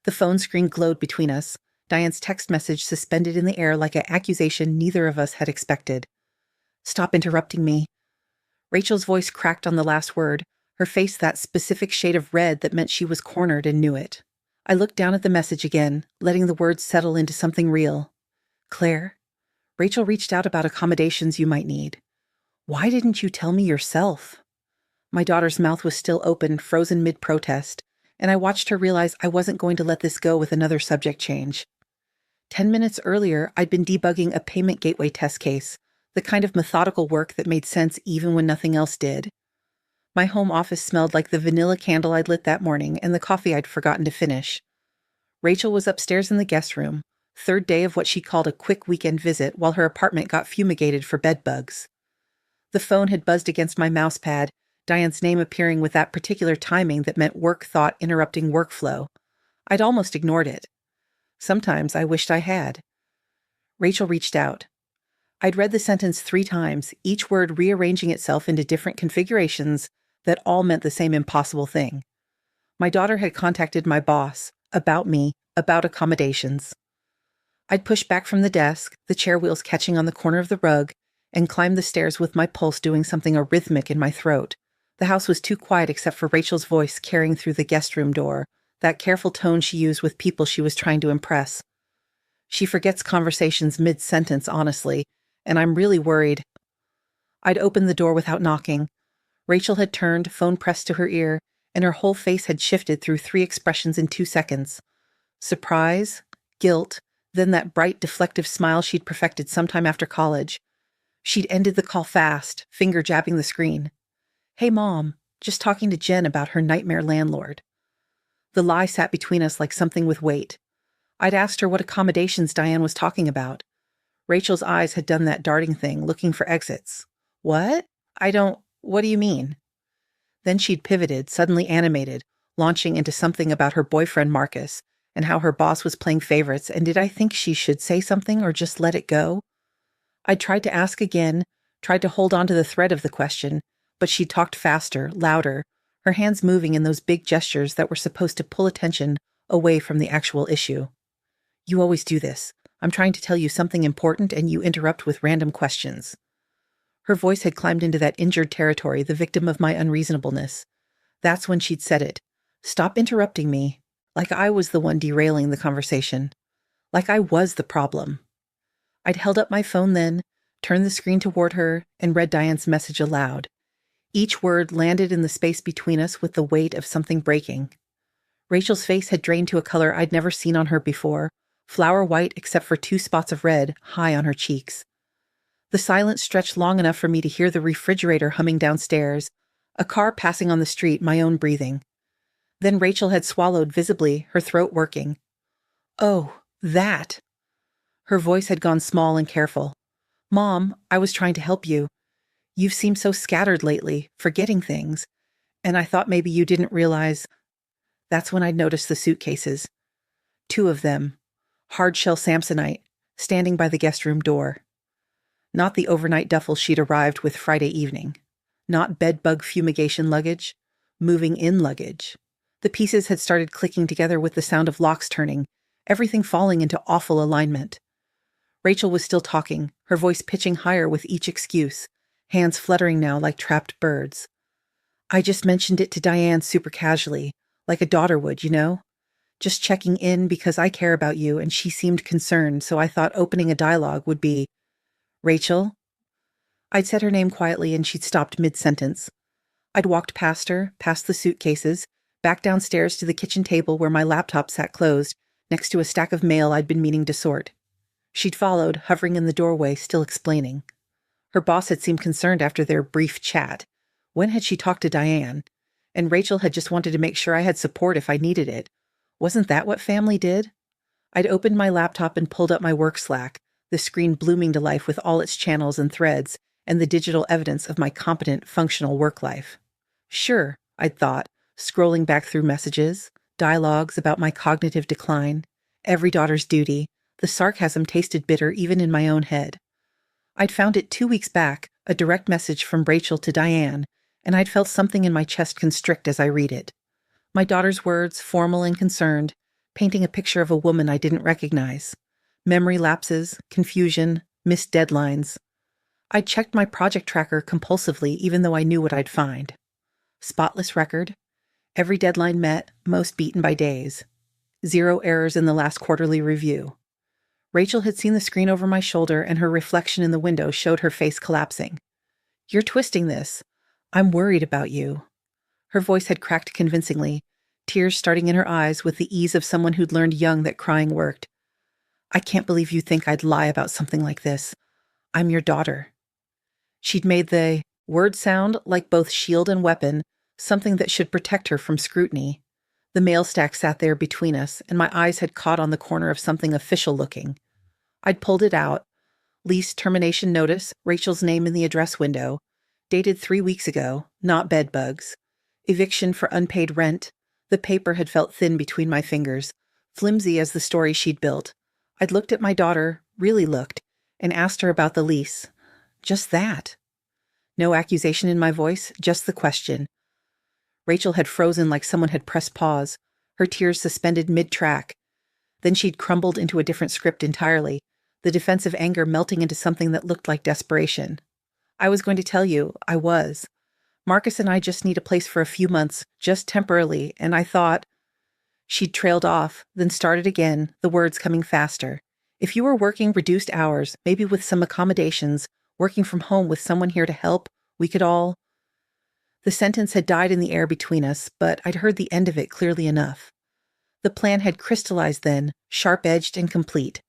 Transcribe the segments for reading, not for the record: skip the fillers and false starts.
The phone screen glowed between us, Diane's text message suspended in the air like an accusation neither of us had expected. "Stop interrupting me." Rachel's voice cracked on the last word, her face that specific shade of red that meant she was cornered and knew it. I looked down at the message again, letting the words settle into something real. "Claire, Rachel reached out about accommodations you might need. Why didn't you tell me yourself?" My daughter's mouth was still open, frozen mid-protest, and I watched her realize I wasn't going to let this go with another subject change. 10 minutes earlier, I'd been debugging a payment gateway test case, the kind of methodical work that made sense even when nothing else did. My home office smelled like the vanilla candle I'd lit that morning and the coffee I'd forgotten to finish. Rachel was upstairs in the guest room, third day of what she called a quick weekend visit while her apartment got fumigated for bed bugs. The phone had buzzed against my mousepad, Diane's name appearing with that particular timing that meant work thought interrupting workflow. I'd almost ignored it. Sometimes I wished I had. Rachel reached out. I'd read the sentence 3 times, each word rearranging itself into different configurations that all meant the same impossible thing. My daughter had contacted my boss, about me, about accommodations. I'd pushed back from the desk, the chair wheels catching on the corner of the rug, and climbed the stairs with my pulse doing something arrhythmic in my throat. The house was too quiet except for Rachel's voice carrying through the guest room door, that careful tone she used with people she was trying to impress. She forgets conversations mid-sentence, honestly, and I'm really worried. I'd opened the door without knocking. Rachel had turned, phone pressed to her ear, and her whole face had shifted through 3 expressions in 2 seconds. Surprise, guilt, then that bright, deflective smile she'd perfected sometime after college. She'd ended the call fast, finger jabbing the screen. "Hey, Mom, just talking to Jen about her nightmare landlord." The lie sat between us like something with weight. I'd asked her what accommodations Diane was talking about. Rachel's eyes had done that darting thing, looking for exits. "What? What do you mean?" Then she'd pivoted, suddenly animated, launching into something about her boyfriend Marcus, and how her boss was playing favorites, and did I think she should say something or just let it go? I tried to ask again, tried to hold on to the thread of the question, but she talked faster, louder, her hands moving in those big gestures that were supposed to pull attention away from the actual issue. "You always do this. I'm trying to tell you something important and you interrupt with random questions." Her voice had climbed into that injured territory, the victim of my unreasonableness. That's when she'd said it. "Stop interrupting me." Like I was the one derailing the conversation. Like I was the problem. I'd held up my phone then, turned the screen toward her, and read Diane's message aloud. Each word landed in the space between us with the weight of something breaking. Rachel's face had drained to a color I'd never seen on her before, flower white except for 2 spots of red high on her cheeks. The silence stretched long enough for me to hear the refrigerator humming downstairs, a car passing on the street, my own breathing. Then Rachel had swallowed visibly, her throat working. "Oh, that." Her voice had gone small and careful. "Mom, I was trying to help you. You've seemed so scattered lately, forgetting things, and I thought maybe you didn't realize." That's when I'd noticed the suitcases. 2 of them, hard-shell Samsonite, standing by the guest room door. Not the overnight duffel she'd arrived with Friday evening. Not bed-bug fumigation luggage, moving-in luggage. The pieces had started clicking together with the sound of locks turning, everything falling into awful alignment. Rachel was still talking, her voice pitching higher with each excuse, hands fluttering now like trapped birds. "I just mentioned it to Diane super casually, like a daughter would, you know? Just checking in because I care about you and she seemed concerned, so I thought opening a dialogue would be, 'Rachel?'" I'd said her name quietly and she'd stopped mid-sentence. I'd walked past her, past the suitcases, back downstairs to the kitchen table where my laptop sat closed, next to a stack of mail I'd been meaning to sort. She'd followed, hovering in the doorway, still explaining. Her boss had seemed concerned after their brief chat. When had she talked to Diane? And Rachel had just wanted to make sure I had support if I needed it. Wasn't that what family did? I'd opened my laptop and pulled up my work Slack, the screen blooming to life with all its channels and threads, and the digital evidence of my competent, functional work life. Sure, I'd thought, scrolling back through messages, dialogues about my cognitive decline, every daughter's duty. The sarcasm tasted bitter even in my own head. I'd found it 2 weeks back, a direct message from Rachel to Diane, and I'd felt something in my chest constrict as I read it. My daughter's words, formal and concerned, painting a picture of a woman I didn't recognize. Memory lapses, confusion, missed deadlines. I checked my project tracker compulsively even though I knew what I'd find. Spotless record. Every deadline met, most beaten by days. 0 errors in the last quarterly review. Rachel had seen the screen over my shoulder and her reflection in the window showed her face collapsing. "You're twisting this. I'm worried about you." Her voice had cracked convincingly, tears starting in her eyes with the ease of someone who'd learned young that crying worked. "I can't believe you think I'd lie about something like this. I'm your daughter." She'd made the word sound like both shield and weapon, something that should protect her from scrutiny. The mail stack sat there between us, and my eyes had caught on the corner of something official-looking. I'd pulled it out. Lease termination notice, Rachel's name in the address window. Dated 3 weeks ago, not bed bugs. Eviction for unpaid rent. The paper had felt thin between my fingers, flimsy as the story she'd built. I'd looked at my daughter, really looked, and asked her about the lease. Just that. No accusation in my voice, just the question. Rachel had frozen like someone had pressed pause, her tears suspended mid-track. Then she'd crumbled into a different script entirely, the defensive anger melting into something that looked like desperation. "I was going to tell you, I was. Marcus and I just need a place for a few months, just temporarily, and I thought—" She'd trailed off, then started again, the words coming faster. "If you were working reduced hours, maybe with some accommodations, working from home with someone here to help, we could all—" The sentence had died in the air between us, but I'd heard the end of it clearly enough. The plan had crystallized then, sharp-edged and complete.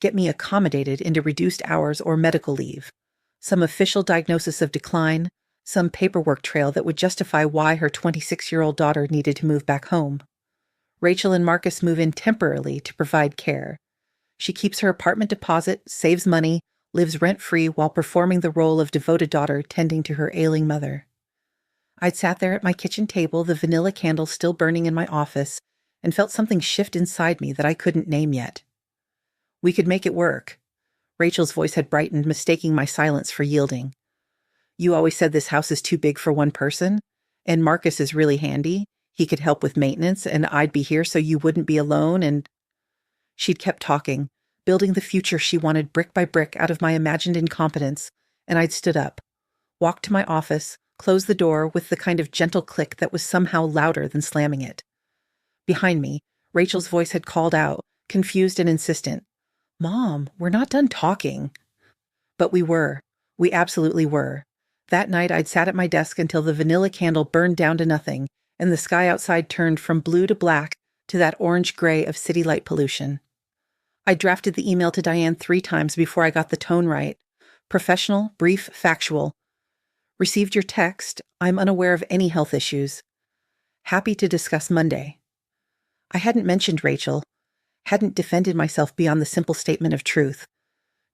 Get me accommodated into reduced hours or medical leave. Some official diagnosis of decline, some paperwork trail that would justify why her 26-year-old daughter needed to move back home. Rachel and Marcus move in temporarily to provide care. She keeps her apartment deposit, saves money, lives rent-free while performing the role of devoted daughter tending to her ailing mother. I'd sat there at my kitchen table, the vanilla candle still burning in my office, and felt something shift inside me that I couldn't name yet. "We could make it work." Rachel's voice had brightened, mistaking my silence for yielding. "You always said this house is too big for one person, and Marcus is really handy. He could help with maintenance, and I'd be here so you wouldn't be alone, and—" She'd kept talking, building the future she wanted brick by brick out of my imagined incompetence, and I'd stood up, walked to my office, closed the door with the kind of gentle click that was somehow louder than slamming it. Behind me, Rachel's voice had called out, confused and insistent. "Mom, we're not done talking." But we were. We absolutely were. That night I'd sat at my desk until the vanilla candle burned down to nothing, and the sky outside turned from blue to black to that orange-gray of city light pollution. I drafted the email to Diane 3 times before I got the tone right. Professional, brief, factual. "Received your text. I'm unaware of any health issues. Happy to discuss Monday." I hadn't mentioned Rachel, hadn't defended myself beyond the simple statement of truth.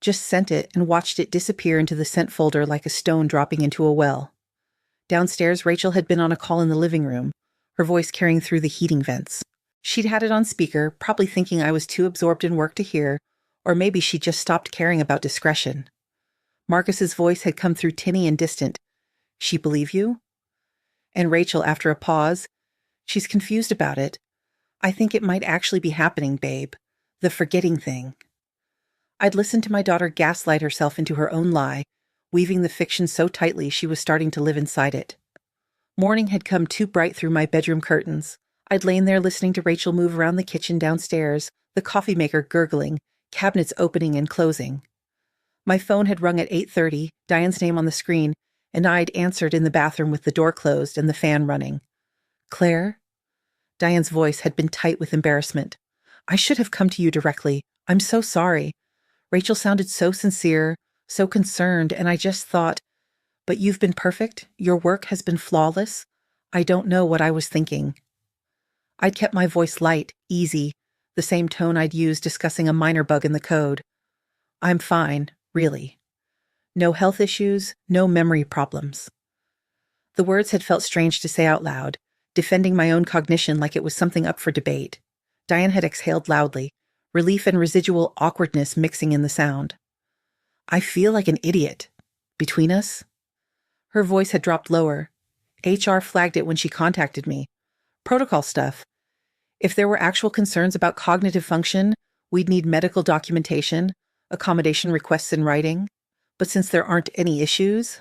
Just sent it and watched it disappear into the sent folder like a stone dropping into a well. Downstairs, Rachel had been on a call in the living room, her voice carrying through the heating vents. She'd had it on speaker, probably thinking I was too absorbed in work to hear, or maybe she just stopped caring about discretion. Marcus's voice had come through tinny and distant. "She believe you?" And Rachel, after a pause, "She's confused about it. I think it might actually be happening, babe. The forgetting thing." I'd listened to my daughter gaslight herself into her own lie, weaving the fiction so tightly she was starting to live inside it. Morning had come too bright through my bedroom curtains. I'd lain there listening to Rachel move around the kitchen downstairs, the coffee maker gurgling, cabinets opening and closing. My phone had rung at 8:30, Diane's name on the screen, and I'd answered in the bathroom with the door closed and the fan running. "Claire?" Diane's voice had been tight with embarrassment. "I should have come to you directly. I'm so sorry." Rachel sounded so sincere, so concerned, and I just thought, "But you've been perfect. Your work has been flawless. I don't know what I was thinking." I'd kept my voice light, easy, the same tone I'd used discussing a minor bug in the code. "I'm fine, really. No health issues, no memory problems." The words had felt strange to say out loud, defending my own cognition like it was something up for debate. Diane had exhaled loudly, relief and residual awkwardness mixing in the sound. "I feel like an idiot. Between us?" Her voice had dropped lower. HR flagged it when she contacted me. Protocol stuff. If there were actual concerns about cognitive function, we'd need medical documentation, accommodation requests in writing. But since there aren't any issues,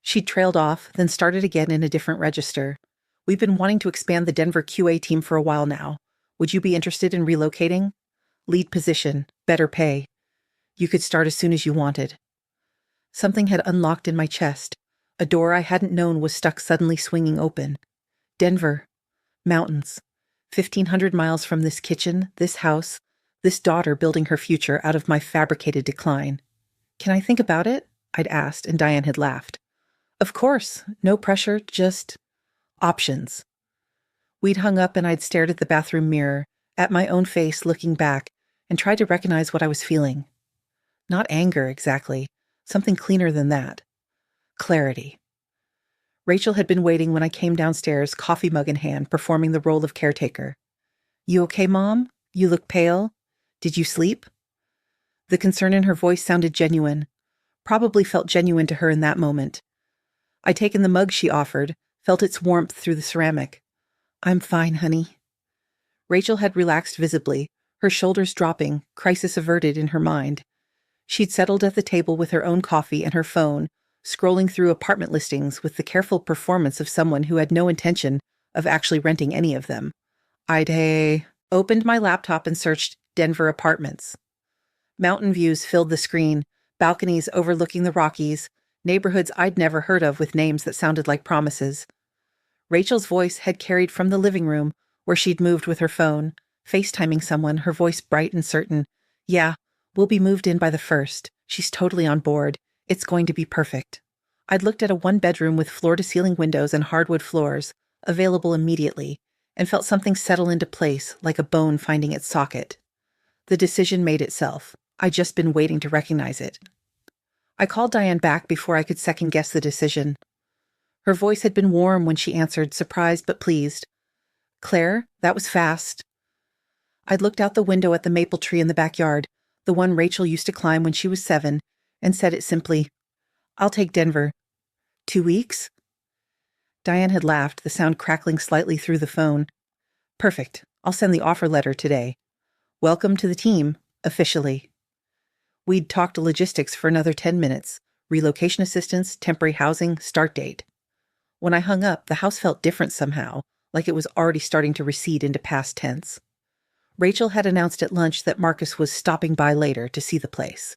she trailed off, then started again in a different register. We've been wanting to expand the Denver QA team for a while now. Would you be interested in relocating? Lead position, better pay. You could start as soon as you wanted. Something had unlocked in my chest. A door I hadn't known was stuck suddenly swinging open. Denver. Mountains. 1,500 miles from this kitchen, this house, this daughter building her future out of my fabricated decline. Can I think about it? I'd asked, and Diane had laughed. Of course. No pressure, just options. We'd hung up and I'd stared at the bathroom mirror, at my own face looking back, and tried to recognize what I was feeling. Not anger, exactly. Something cleaner than that. Clarity. Rachel had been waiting when I came downstairs, coffee mug in hand, performing the role of caretaker. You okay, Mom? You look pale. Did you sleep? The concern in her voice sounded genuine. Probably felt genuine to her in that moment. I'd taken the mug she offered, felt its warmth through the ceramic. I'm fine, honey. Rachel had relaxed visibly, her shoulders dropping, crisis averted in her mind. She'd settled at the table with her own coffee and her phone, scrolling through apartment listings with the careful performance of someone who had no intention of actually renting any of them. I'd opened my laptop and searched Denver apartments. Mountain views filled the screen, balconies overlooking the Rockies, neighborhoods I'd never heard of with names that sounded like promises. Rachel's voice had carried from the living room, where she'd moved with her phone, FaceTiming someone, her voice bright and certain. Yeah, we'll be moved in by the 1st. She's totally on board. It's going to be perfect. I'd looked at a one-bedroom with floor-to-ceiling windows and hardwood floors, available immediately, and felt something settle into place, like a bone finding its socket. The decision made itself. I'd just been waiting to recognize it. I called Diane back before I could second-guess the decision. Her voice had been warm when she answered, surprised but pleased. Claire, that was fast. I'd looked out the window at the maple tree in the backyard, the one Rachel used to climb when she was 7, and said it simply. I'll take Denver. 2 weeks? Diane had laughed, the sound crackling slightly through the phone. Perfect. I'll send the offer letter today. Welcome to the team, officially. We'd talked logistics for another 10 minutes, relocation assistance, temporary housing, start date. When I hung up, the house felt different somehow, like it was already starting to recede into past tense. Rachel had announced at lunch that Marcus was stopping by later to see the place.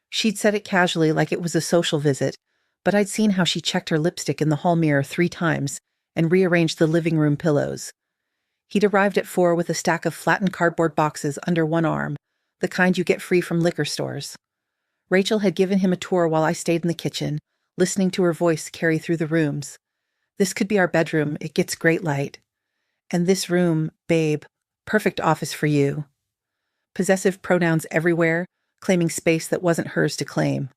She'd said it casually like it was a social visit, but I'd seen how she checked her lipstick in the hall mirror 3 times and rearranged the living room pillows. He'd arrived at 4 with a stack of flattened cardboard boxes under one arm, the kind you get free from liquor stores. Rachel had given him a tour while I stayed in the kitchen, listening to her voice carry through the rooms. This could be our bedroom, it gets great light. And this room, babe, perfect office for you. Possessive pronouns everywhere, claiming space that wasn't hers to claim.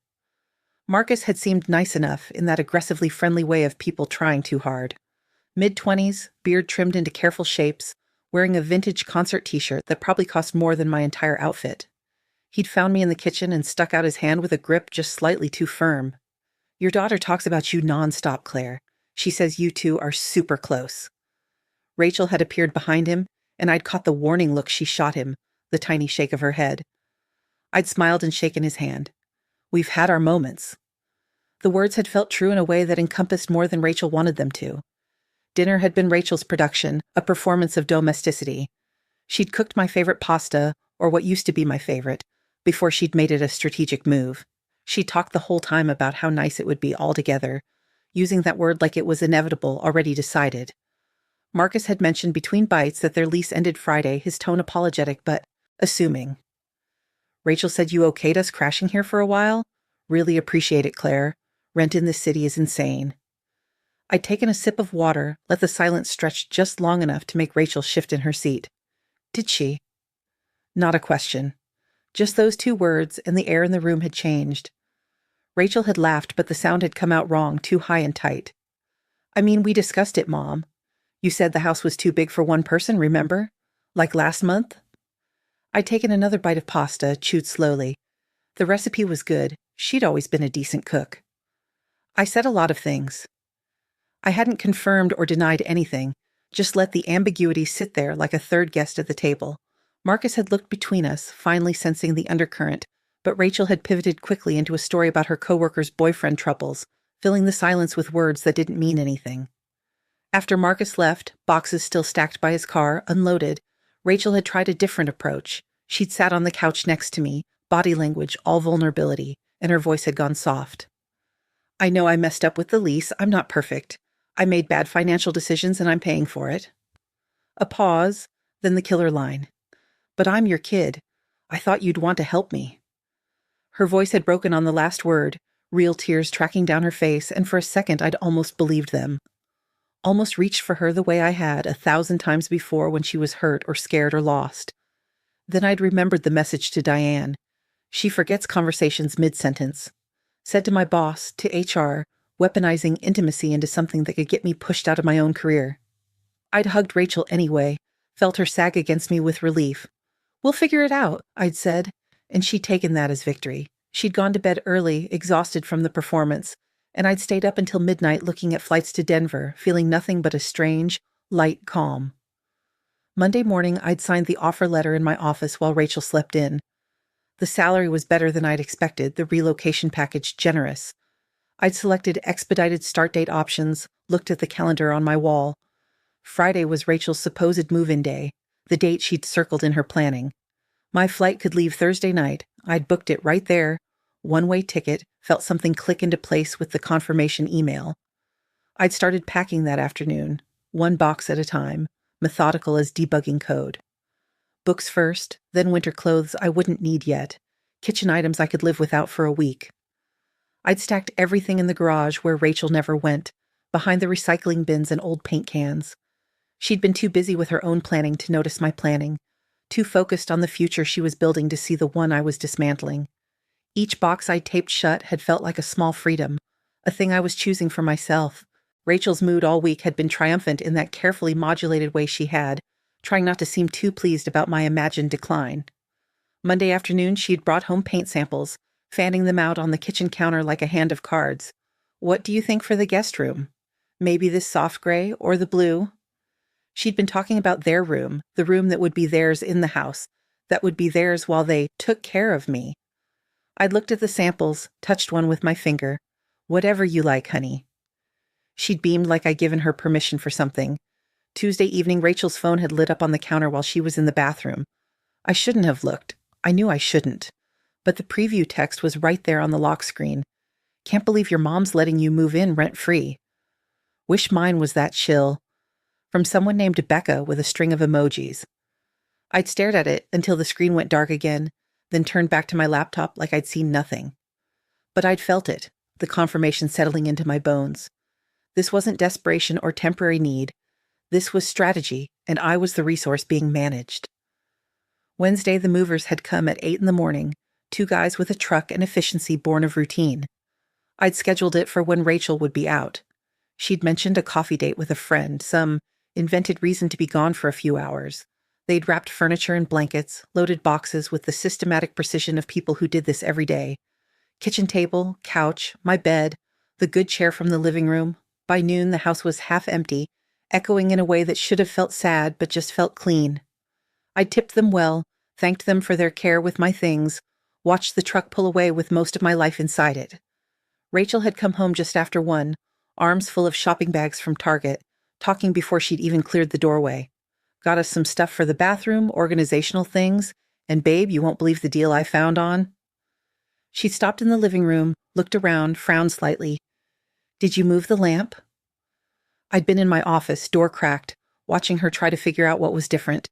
Marcus had seemed nice enough in that aggressively friendly way of people trying too hard. Mid-20s, beard trimmed into careful shapes, wearing a vintage concert t-shirt that probably cost more than my entire outfit. He'd found me in the kitchen and stuck out his hand with a grip just slightly too firm. Your daughter talks about you nonstop, Claire. She says you two are super close. Rachel had appeared behind him, and I'd caught the warning look she shot him, the tiny shake of her head. I'd smiled and shaken his hand. We've had our moments. The words had felt true in a way that encompassed more than Rachel wanted them to. Dinner had been Rachel's production, a performance of domesticity. She'd cooked my favorite pasta, or what used to be my favorite, before she'd made it a strategic move. She talked the whole time about how nice it would be all together, using that word like it was inevitable, already decided. Marcus had mentioned between bites that their lease ended Friday, his tone apologetic but assuming. Rachel said you okayed us crashing here for a while? Really appreciate it, Claire. Rent in this city is insane. I'd taken a sip of water, let the silence stretch just long enough to make Rachel shift in her seat. Did she? Not a question. Just those 2 words, and the air in the room had changed. Rachel had laughed, but the sound had come out wrong, too high and tight. I mean, we discussed it, Mom. You said the house was too big for one person, remember? Like last month? I'd taken another bite of pasta, chewed slowly. The recipe was good. She'd always been a decent cook. I said a lot of things. I hadn't confirmed or denied anything, Just let the ambiguity sit there like a third guest at the table. Marcus had looked between us, finally sensing the undercurrent, but Rachel had pivoted quickly into a story about her coworker's boyfriend troubles, filling the silence with words that didn't mean anything. After Marcus left, boxes still stacked by his car, unloaded, Rachel had tried a different approach. She'd sat on the couch next to me, body language all vulnerability, and her voice had gone soft. I know I messed up with the lease. I'm not perfect. I made bad financial decisions and I'm paying for it. A pause, then the killer line. But I'm your kid. I thought you'd want to help me. Her voice had broken on the last word, real tears tracking down her face, and for a second I'd almost believed them. Almost reached for her the way I had 1,000 times before when she was hurt or scared or lost. Then I'd remembered the message to Diane. She forgets conversations mid-sentence. Said to my boss, to HR, weaponizing intimacy into something that could get me pushed out of my own career. I'd hugged Rachel anyway, felt her sag against me with relief. We'll figure it out, I'd said, and she'd taken that as victory. She'd gone to bed early, exhausted from the performance, and I'd stayed up until midnight looking at flights to Denver, feeling nothing but a strange, light calm. Monday morning, I'd signed the offer letter in my office while Rachel slept in. The salary was better than I'd expected, the relocation package generous. I'd selected expedited start date options, looked at the calendar on my wall. Friday was Rachel's supposed move-in day, the date she'd circled in her planning. My flight could leave Thursday night. I'd booked it right there. One-way ticket, felt something click into place with the confirmation email. I'd started packing that afternoon, one box at a time, methodical as debugging code. Books first, then winter clothes I wouldn't need yet, kitchen items I could live without for a week. I'd stacked everything in the garage where Rachel never went, behind the recycling bins and old paint cans. She'd been too busy with her own planning to notice my planning, too focused on the future she was building to see the one I was dismantling. Each box I'd taped shut had felt like a small freedom, a thing I was choosing for myself. Rachel's mood all week had been triumphant in that carefully modulated way she had, trying not to seem too pleased about my imagined decline. Monday afternoon, she'd brought home paint samples, fanning them out on the kitchen counter like a hand of cards. What do you think for the guest room? Maybe this soft gray or the blue? She'd been talking about their room, the room that would be theirs in the house, that would be theirs while they took care of me. I'd looked at the samples, touched one with my finger. Whatever you like, honey. She'd beamed like I'd given her permission for something. Tuesday evening, Rachel's phone had lit up on the counter while she was in the bathroom. I shouldn't have looked. I knew I shouldn't. But the preview text was right there on the lock screen. Can't believe your mom's letting you move in rent-free. Wish mine was that chill. From someone named Becca with a string of emojis. I'd stared at it until the screen went dark again, then turned back to my laptop like I'd seen nothing. But I'd felt it, the confirmation settling into my bones. This wasn't desperation or temporary need. This was strategy, and I was the resource being managed. Wednesday, the movers had come at 8 a.m, 2 guys with a truck and efficiency born of routine. I'd scheduled it for when Rachel would be out. She'd mentioned a coffee date with a friend, some invented reason to be gone for a few hours. They'd wrapped furniture in blankets, loaded boxes with the systematic precision of people who did this every day. Kitchen table, couch, my bed, the good chair from the living room. By noon, the house was half empty, echoing in a way that should have felt sad but just felt clean. I tipped them well, thanked them for their care with my things, watched the truck pull away with most of my life inside it. Rachel had come home just after 1, arms full of shopping bags from Target, talking before she'd even cleared the doorway. Got us some stuff for the bathroom, organizational things, and babe, you won't believe the deal I found on. She stopped in the living room, looked around, frowned slightly. Did you move the lamp? I'd been in my office, door cracked, watching her try to figure out what was different.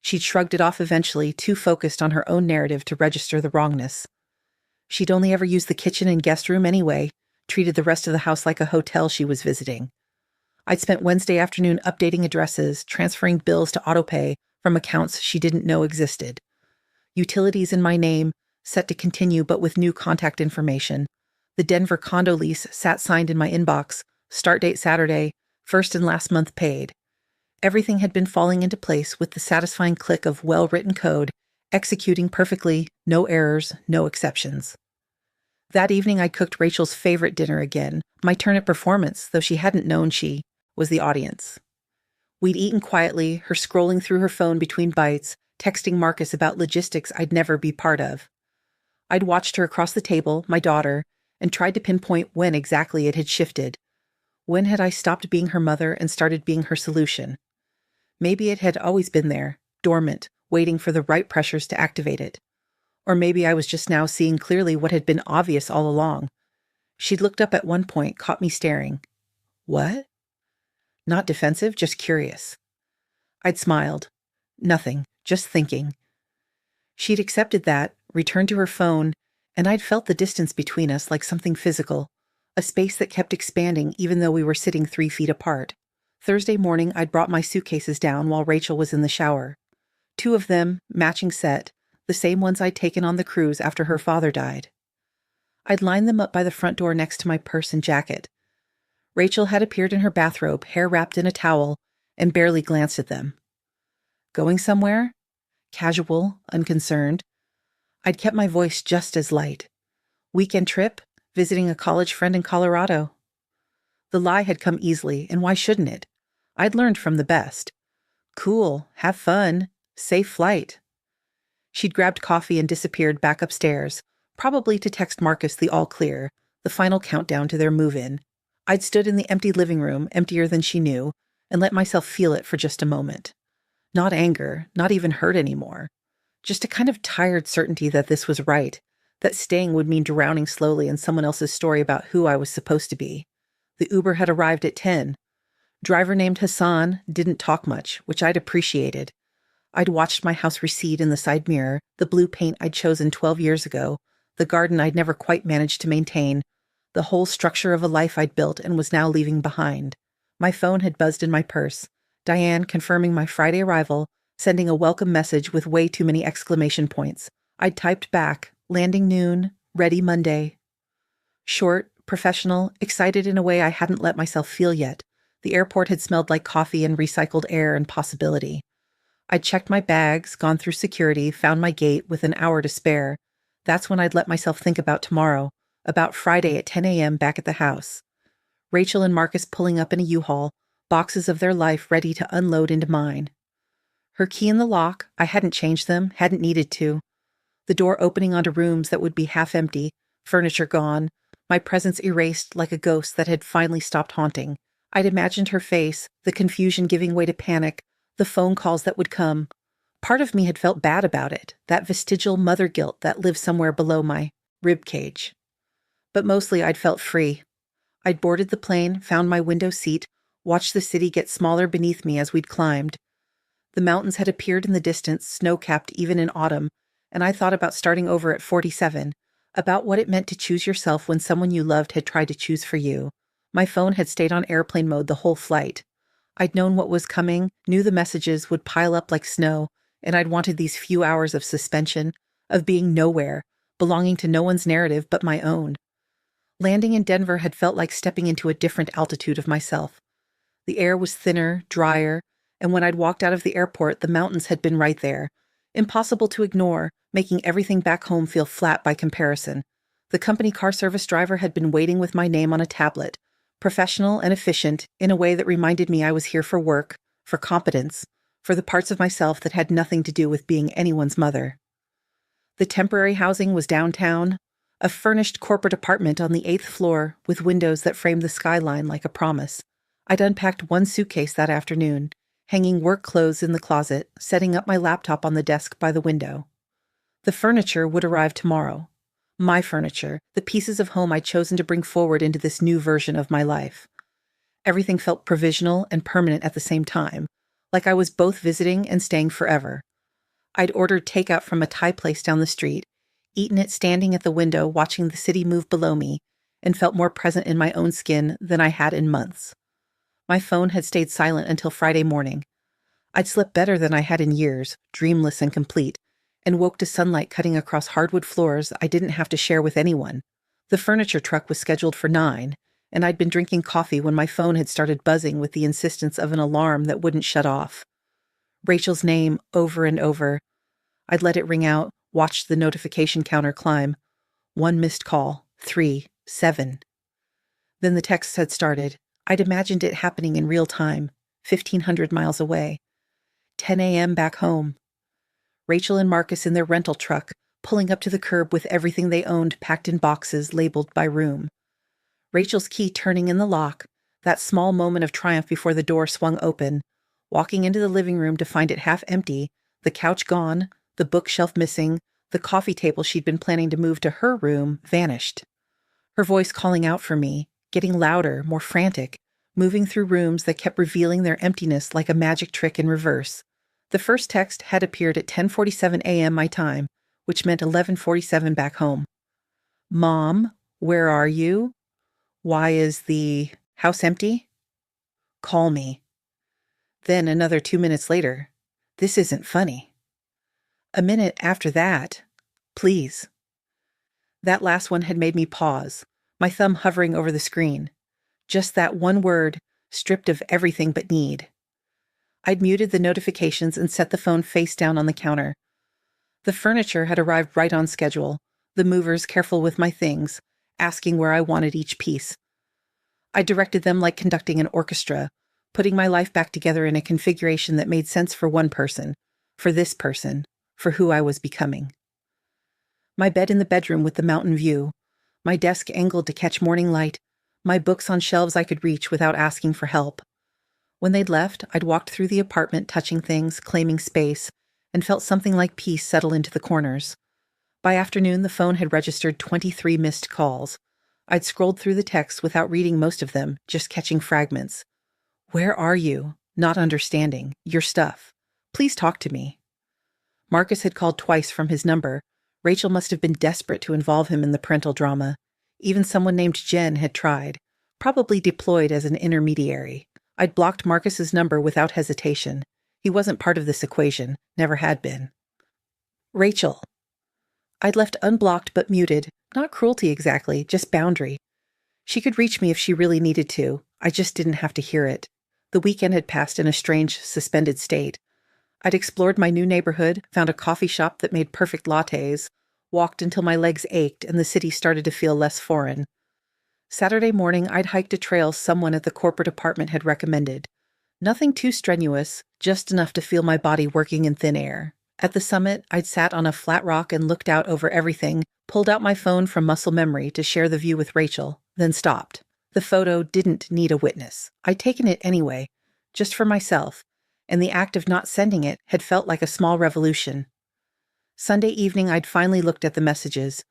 She'd shrugged it off eventually, too focused on her own narrative to register the wrongness. She'd only ever used the kitchen and guest room anyway, treated the rest of the house like a hotel she was visiting. I'd spent Wednesday afternoon updating addresses, transferring bills to autopay from accounts she didn't know existed. Utilities in my name, set to continue but with new contact information. The Denver condo lease sat signed in my inbox, start date Saturday, first and last month paid. Everything had been falling into place with the satisfying click of well-written code, executing perfectly, no errors, no exceptions. That evening I cooked Rachel's favorite dinner again, my turn at performance, though she hadn't known she was the audience. We'd eaten quietly, her scrolling through her phone between bites, texting Marcus about logistics I'd never be part of. I'd watched her across the table, my daughter, and tried to pinpoint when exactly it had shifted. When had I stopped being her mother and started being her solution? Maybe it had always been there, dormant, waiting for the right pressures to activate it. Or maybe I was just now seeing clearly what had been obvious all along. She'd looked up at one point, caught me staring. What? Not defensive, just curious. I'd smiled. Nothing, just thinking. She'd accepted that, returned to her phone, and I'd felt the distance between us like something physical, a space that kept expanding even though we were sitting 3 feet apart. Thursday morning, I'd brought my suitcases down while Rachel was in the shower. 2 of them, matching set, the same ones I'd taken on the cruise after her father died. I'd lined them up by the front door next to my purse and jacket. Rachel had appeared in her bathrobe, hair wrapped in a towel, and barely glanced at them. Going somewhere? Casual, unconcerned. I'd kept my voice just as light. Weekend trip, visiting a college friend in Colorado. The lie had come easily, and why shouldn't it? I'd learned from the best. Cool, have fun, safe flight. She'd grabbed coffee and disappeared back upstairs, probably to text Marcus the all clear, the final countdown to their move-in. I'd stood in the empty living room, emptier than she knew, and let myself feel it for just a moment. Not anger, not even hurt anymore. Just a kind of tired certainty that this was right, that staying would mean drowning slowly in someone else's story about who I was supposed to be. The Uber had arrived at 10. Driver named Hassan didn't talk much, which I'd appreciated. I'd watched my house recede in the side mirror, the blue paint I'd chosen 12 years ago, the garden I'd never quite managed to maintain, the whole structure of a life I'd built and was now leaving behind. My phone had buzzed in my purse. Diane confirming my Friday arrival, sending a welcome message with way too many exclamation points. I'd typed back, landing noon, ready Monday. Short, professional, excited in a way I hadn't let myself feel yet. The airport had smelled like coffee and recycled air and possibility. I'd checked my bags, gone through security, found my gate with an hour to spare. That's when I'd let myself think about tomorrow, about Friday at 10 a.m. back at the house. Rachel and Marcus pulling up in a U-Haul, boxes of their life ready to unload into mine. Her key in the lock, I hadn't changed them, hadn't needed to. The door opening onto rooms that would be half empty, furniture gone, my presence erased like a ghost that had finally stopped haunting. I'd imagined her face, the confusion giving way to panic, the phone calls that would come. Part of me had felt bad about it, that vestigial mother guilt that lived somewhere below my rib cage. But mostly I'd felt free. I'd boarded the plane, found my window seat, watched the city get smaller beneath me as we'd climbed. The mountains had appeared in the distance, snow-capped even in autumn, and I thought about starting over at 47, about what it meant to choose yourself when someone you loved had tried to choose for you. My phone had stayed on airplane mode the whole flight. I'd known what was coming, knew the messages would pile up like snow, and I'd wanted these few hours of suspension, of being nowhere, belonging to no one's narrative but my own. Landing in Denver had felt like stepping into a different altitude of myself. The air was thinner, drier, and when I'd walked out of the airport, the mountains had been right there, impossible to ignore, making everything back home feel flat by comparison. The company car service driver had been waiting with my name on a tablet, professional and efficient in a way that reminded me I was here for work, for competence, for the parts of myself that had nothing to do with being anyone's mother. The temporary housing was downtown, a furnished corporate apartment on the 8th floor with windows that framed the skyline like a promise. I'd unpacked one suitcase that afternoon, hanging work clothes in the closet, setting up my laptop on the desk by the window. The furniture would arrive tomorrow. My furniture, the pieces of home I'd chosen to bring forward into this new version of my life. Everything felt provisional and permanent at the same time, like I was both visiting and staying forever. I'd ordered takeout from a Thai place down the street, eaten it standing at the window watching the city move below me, and felt more present in my own skin than I had in months. My phone had stayed silent until Friday morning. I'd slept better than I had in years, dreamless and complete, and woke to sunlight cutting across hardwood floors I didn't have to share with anyone. The furniture truck was scheduled for 9, and I'd been drinking coffee when my phone had started buzzing with the insistence of an alarm that wouldn't shut off. Rachel's name over and over. I'd let it ring out, watched the notification counter climb. 1 missed call, 3, 7. Then the texts had started. I'd imagined it happening in real time. 1,500 miles away. 10 a.m. back home. Rachel and Marcus in their rental truck, pulling up to the curb with everything they owned packed in boxes labeled by room. Rachel's key turning in the lock, that small moment of triumph before the door swung open, walking into the living room to find it half empty, the couch gone, the bookshelf missing, the coffee table she'd been planning to move to her room vanished. Her voice calling out for me, getting louder, more frantic, moving through rooms that kept revealing their emptiness like a magic trick in reverse. The first text had appeared at 10:47 a.m. my time, which meant 11:47 back home. Mom, where are you? Why is the house empty? Call me. Then another 2 minutes later, this isn't funny. A minute after that, please. That last one had made me pause, my thumb hovering over the screen. Just that one word, stripped of everything but need. I'd muted the notifications and set the phone face down on the counter. The furniture had arrived right on schedule, the movers careful with my things, asking where I wanted each piece. I directed them like conducting an orchestra, putting my life back together in a configuration that made sense for one person, for this person, for who I was becoming. My bed in the bedroom with the mountain view, my desk angled to catch morning light, my books on shelves I could reach without asking for help. When they'd left, I'd walked through the apartment touching things, claiming space, and felt something like peace settle into the corners. By afternoon, the phone had registered 23 missed calls. I'd scrolled through the texts without reading most of them, just catching fragments. Where are you? Not understanding. Your stuff. Please talk to me. Marcus had called twice from his number. Rachel must have been desperate to involve him in the parental drama. Even someone named Jen had tried, probably deployed as an intermediary. I'd blocked Marcus's number without hesitation. He wasn't part of this equation, never had been. Rachel. I'd left unblocked but muted, not cruelty exactly, just boundary. She could reach me if she really needed to. I just didn't have to hear it. The weekend had passed in a strange, suspended state. I'd explored my new neighborhood, found a coffee shop that made perfect lattes, walked until my legs ached and the city started to feel less foreign. Saturday morning, I'd hiked a trail someone at the corporate apartment had recommended. Nothing too strenuous, just enough to feel my body working in thin air. At the summit, I'd sat on a flat rock and looked out over everything, pulled out my phone from muscle memory to share the view with Rachel, then stopped. The photo didn't need a witness. I'd taken it anyway, just for myself, and the act of not sending it had felt like a small revolution. Sunday evening, I'd finally looked at the messages,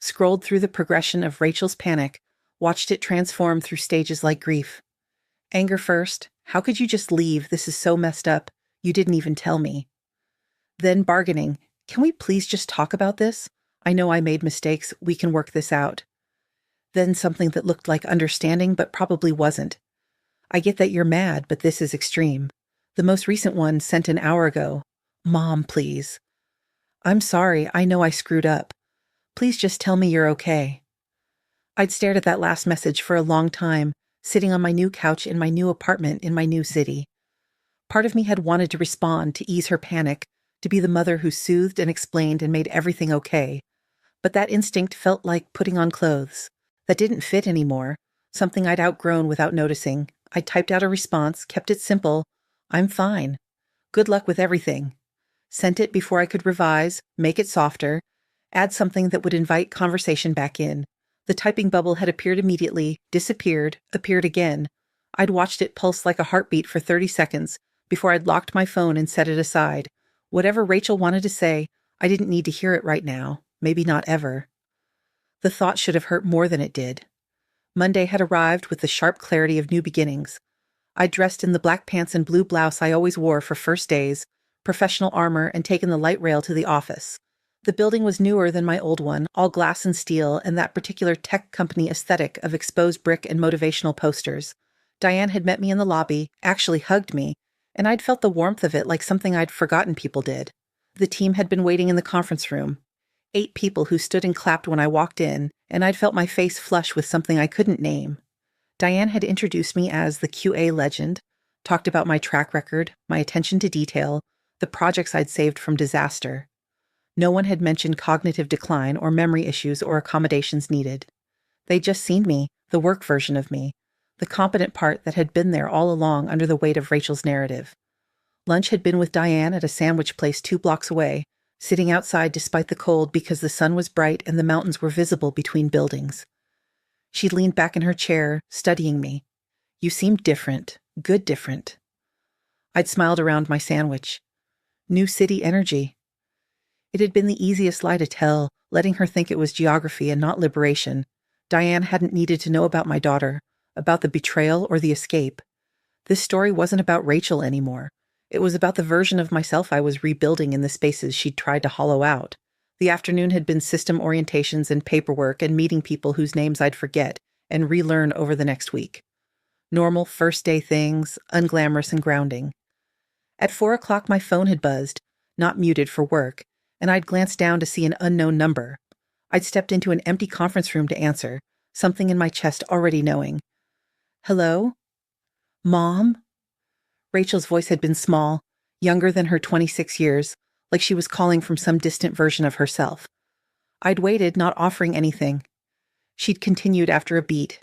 scrolled through the progression of Rachel's panic, watched it transform through stages like grief. Anger first. How could you just leave? This is so messed up. You didn't even tell me. Then bargaining. Can we please just talk about this? I know I made mistakes. We can work this out. Then something that looked like understanding but probably wasn't. I get that you're mad, but this is extreme. The most recent one sent an hour ago. Mom, please. I'm sorry. I know I screwed up. Please just tell me you're okay. I'd stared at that last message for a long time, sitting on my new couch in my new apartment in my new city. Part of me had wanted to respond, to ease her panic, to be the mother who soothed and explained and made everything okay. But that instinct felt like putting on clothes that didn't fit anymore, something I'd outgrown without noticing. I typed out a response, kept it simple. I'm fine. Good luck with everything. Sent it before I could revise, make it softer, add something that would invite conversation back in. The typing bubble had appeared immediately, disappeared, appeared again. I'd watched it pulse like a heartbeat for 30 seconds before I'd locked my phone and set it aside. Whatever Rachel wanted to say, I didn't need to hear it right now, maybe not ever. The thought should have hurt more than it did. Monday had arrived with the sharp clarity of new beginnings. I dressed in the black pants and blue blouse I always wore for first days, professional armor, and taken the light rail to the office. The building was newer than my old one, all glass and steel, and that particular tech company aesthetic of exposed brick and motivational posters. Diane had met me in the lobby, actually hugged me, and I'd felt the warmth of it like something I'd forgotten people did. The team had been waiting in the conference room. 8 people who stood and clapped when I walked in, and I'd felt my face flush with something I couldn't name. Diane had introduced me as the QA legend, talked about my track record, my attention to detail, the projects I'd saved from disaster. No one had mentioned cognitive decline or memory issues or accommodations needed. They'd just seen me, the work version of me, the competent part that had been there all along under the weight of Rachel's narrative. Lunch had been with Diane at a sandwich place 2 blocks away, sitting outside despite the cold because the sun was bright and the mountains were visible between buildings. She'd leaned back in her chair, studying me. You seemed different, good different. I'd smiled around my sandwich. New city energy. It had been the easiest lie to tell, letting her think it was geography and not liberation. Diane hadn't needed to know about my daughter, about the betrayal or the escape. This story wasn't about Rachel anymore. It was about the version of myself I was rebuilding in the spaces she'd tried to hollow out. The afternoon had been system orientations and paperwork and meeting people whose names I'd forget and relearn over the next week. Normal first-day things, unglamorous and grounding. At 4 o'clock my phone had buzzed, not muted for work, and I'd glanced down to see an unknown number. I'd stepped into an empty conference room to answer, something in my chest already knowing. Hello? Mom? Rachel's voice had been small, younger than her 26 years, like she was calling from some distant version of herself. I'd waited, not offering anything. She'd continued after a beat.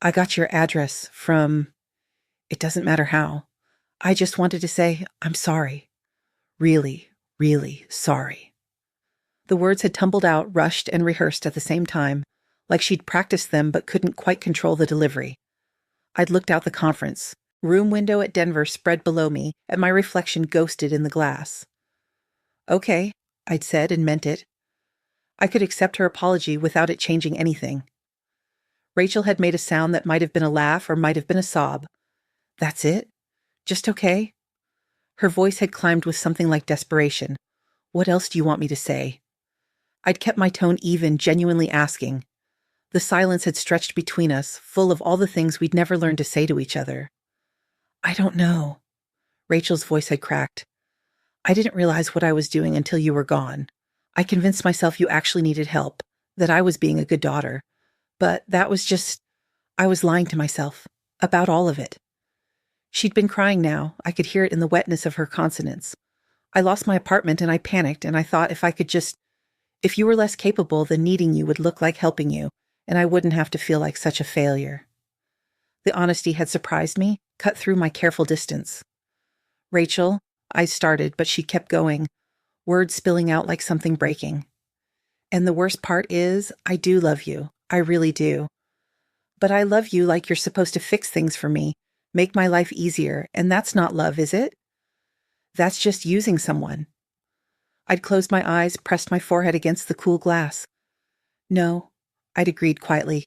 I got your address from... It doesn't matter how. I just wanted to say, I'm sorry. Really, really sorry. The words had tumbled out, rushed, and rehearsed at the same time, like she'd practiced them but couldn't quite control the delivery. I'd looked out the conference. Room window at Denver spread below me, and my reflection ghosted in the glass. Okay, I'd said and meant it. I could accept her apology without it changing anything. Rachel had made a sound that might have been a laugh or might have been a sob. That's it? Just okay? Her voice had climbed with something like desperation. What else do you want me to say? I'd kept my tone even, genuinely asking. The silence had stretched between us, full of all the things we'd never learned to say to each other. I don't know. Rachel's voice had cracked. I didn't realize what I was doing until you were gone. I convinced myself you actually needed help, that I was being a good daughter. But that was just... I was lying to myself. About all of it. She'd been crying now. I could hear it in the wetness of her consonants. I lost my apartment and I panicked and I thought if you were less capable, then needing you would look like helping you, and I wouldn't have to feel like such a failure. The honesty had surprised me, cut through my careful distance. Rachel, I started, but she kept going, words spilling out like something breaking. And the worst part is, I do love you. I really do. But I love you like you're supposed to fix things for me, make my life easier, and that's not love, is it? That's just using someone. I'd closed my eyes, pressed my forehead against the cool glass. No, I'd agreed quietly.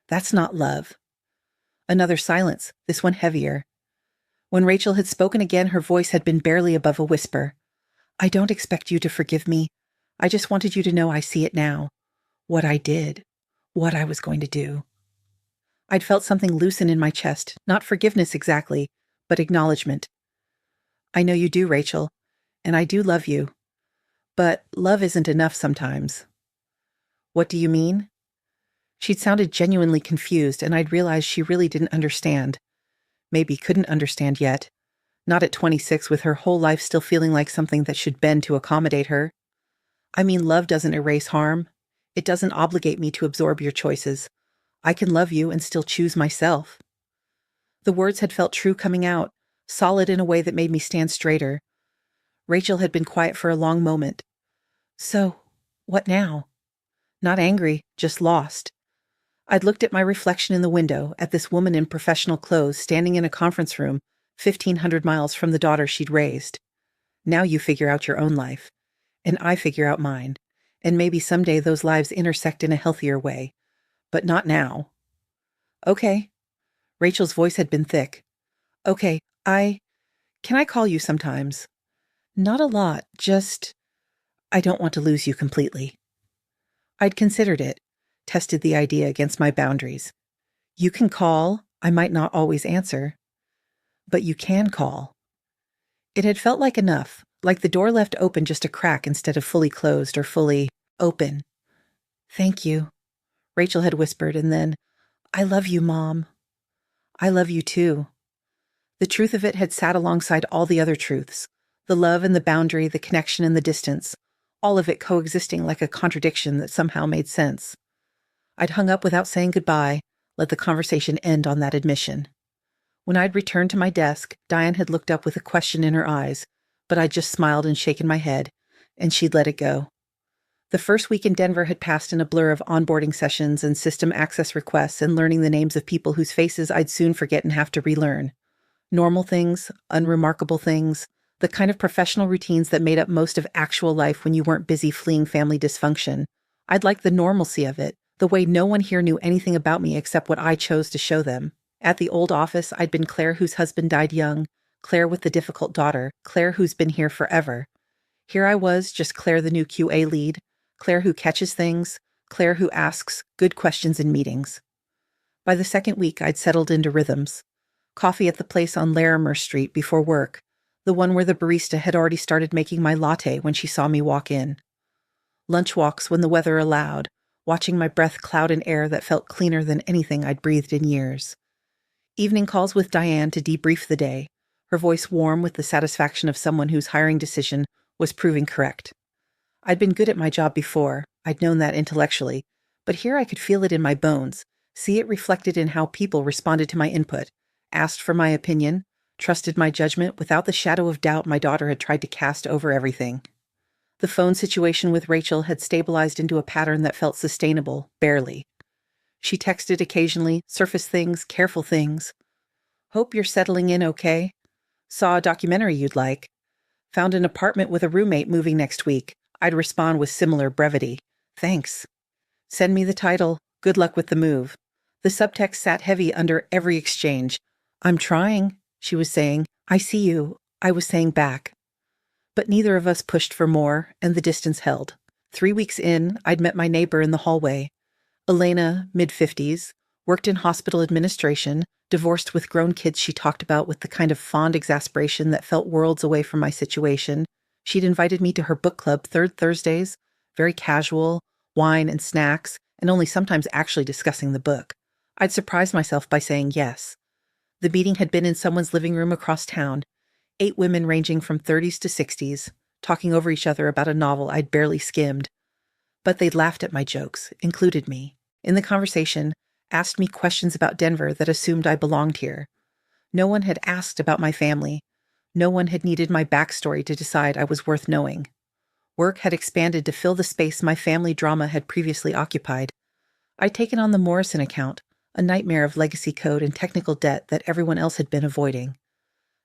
That's not love. Another silence, this one heavier. When Rachel had spoken again, her voice had been barely above a whisper. I don't expect you to forgive me. I just wanted you to know I see it now. What I did. What I was going to do. I'd felt something loosen in my chest, not forgiveness exactly, but acknowledgement. I know you do, Rachel, and I do love you. But love isn't enough sometimes. What do you mean? She'd sounded genuinely confused, and I'd realized she really didn't understand. Maybe couldn't understand yet. Not at 26 with her whole life still feeling like something that should bend to accommodate her. I mean, love doesn't erase harm. It doesn't obligate me to absorb your choices. I can love you and still choose myself. The words had felt true coming out, solid in a way that made me stand straighter. Rachel had been quiet for a long moment. So, what now? Not angry, just lost. I'd looked at my reflection in the window, at this woman in professional clothes standing in a conference room 1,500 miles from the daughter she'd raised. Now you figure out your own life, and I figure out mine, and maybe someday those lives intersect in a healthier way. But not now. Okay. Rachel's voice had been thick. Okay, can I call you sometimes? Not a lot, just... I don't want to lose you completely. I'd considered it, tested the idea against my boundaries. You can call, I might not always answer. But you can call. It had felt like enough, like the door left open just a crack instead of fully closed or fully open. Thank you, Rachel had whispered, and then, I love you, Mom. I love you too. The truth of it had sat alongside all the other truths, the love and the boundary, the connection and the distance, all of it coexisting like a contradiction that somehow made sense. I'd hung up without saying goodbye, let the conversation end on that admission. When I'd returned to my desk, Diane had looked up with a question in her eyes, but I'd just smiled and shaken my head, and she'd let it go. The first week in Denver had passed in a blur of onboarding sessions and system access requests and learning the names of people whose faces I'd soon forget and have to relearn. Normal things, unremarkable things, the kind of professional routines that made up most of actual life when you weren't busy fleeing family dysfunction. I'd liked the normalcy of it, the way no one here knew anything about me except what I chose to show them. At the old office, I'd been Claire whose husband died young, Claire with the difficult daughter, Claire who's been here forever. Here I was, just Claire the new QA lead, Claire who catches things, Claire who asks good questions in meetings. By the second week, I'd settled into rhythms. Coffee at the place on Larimer Street before work, the one where the barista had already started making my latte when she saw me walk in. Lunch walks when the weather allowed, watching my breath cloud an air that felt cleaner than anything I'd breathed in years. Evening calls with Diane to debrief the day, her voice warm with the satisfaction of someone whose hiring decision was proving correct. I'd been good at my job before, I'd known that intellectually, but here I could feel it in my bones, see it reflected in how people responded to my input, asked for my opinion, trusted my judgment without the shadow of doubt my daughter had tried to cast over everything. The phone situation with Rachel had stabilized into a pattern that felt sustainable, barely. She texted occasionally, surface things, careful things. Hope you're settling in okay. Saw a documentary you'd like. Found an apartment with a roommate moving next week. I'd respond with similar brevity. Thanks. Send me the title. Good luck with the move. The subtext sat heavy under every exchange. I'm trying, she was saying. I see you, I was saying back. But neither of us pushed for more, and the distance held. 3 weeks in, I'd met my neighbor in the hallway. Elena, mid-50s, worked in hospital administration, divorced with grown kids she talked about with the kind of fond exasperation that felt worlds away from my situation. She'd invited me to her book club third Thursdays, very casual, wine and snacks, and only sometimes actually discussing the book. I'd surprised myself by saying yes. The meeting had been in someone's living room across town, 8 women ranging from 30s to 60s, talking over each other about a novel I'd barely skimmed. But they'd laughed at my jokes, included me. In the conversation, asked me questions about Denver that assumed I belonged here. No one had asked about my family. No one had needed my backstory to decide I was worth knowing. Work had expanded to fill the space my family drama had previously occupied. I'd taken on the Morrison account, a nightmare of legacy code and technical debt that everyone else had been avoiding.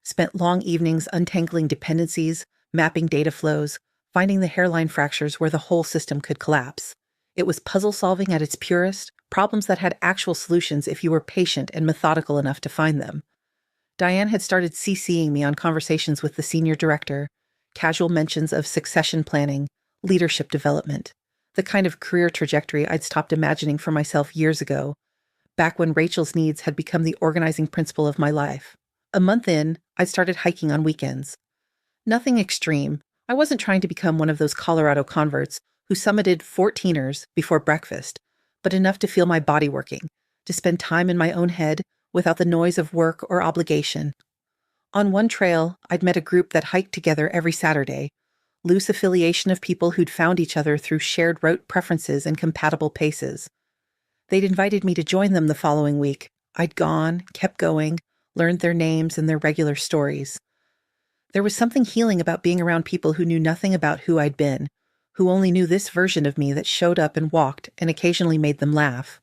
Spent long evenings untangling dependencies, mapping data flows, finding the hairline fractures where the whole system could collapse. It was puzzle solving at its purest, problems that had actual solutions if you were patient and methodical enough to find them. Diane had started CCing me on conversations with the senior director, casual mentions of succession planning, leadership development, the kind of career trajectory I'd stopped imagining for myself years ago, back when Rachel's needs had become the organizing principle of my life. A month in, I'd started hiking on weekends. Nothing extreme. I wasn't trying to become one of those Colorado converts who summited 14ers before breakfast, but enough to feel my body working, to spend time in my own head without the noise of work or obligation. On one trail, I'd met a group that hiked together every Saturday, loose affiliation of people who'd found each other through shared route preferences and compatible paces. They'd invited me to join them the following week. I'd gone, kept going, learned their names and their regular stories. There was something healing about being around people who knew nothing about who I'd been, who only knew this version of me that showed up and walked and occasionally made them laugh.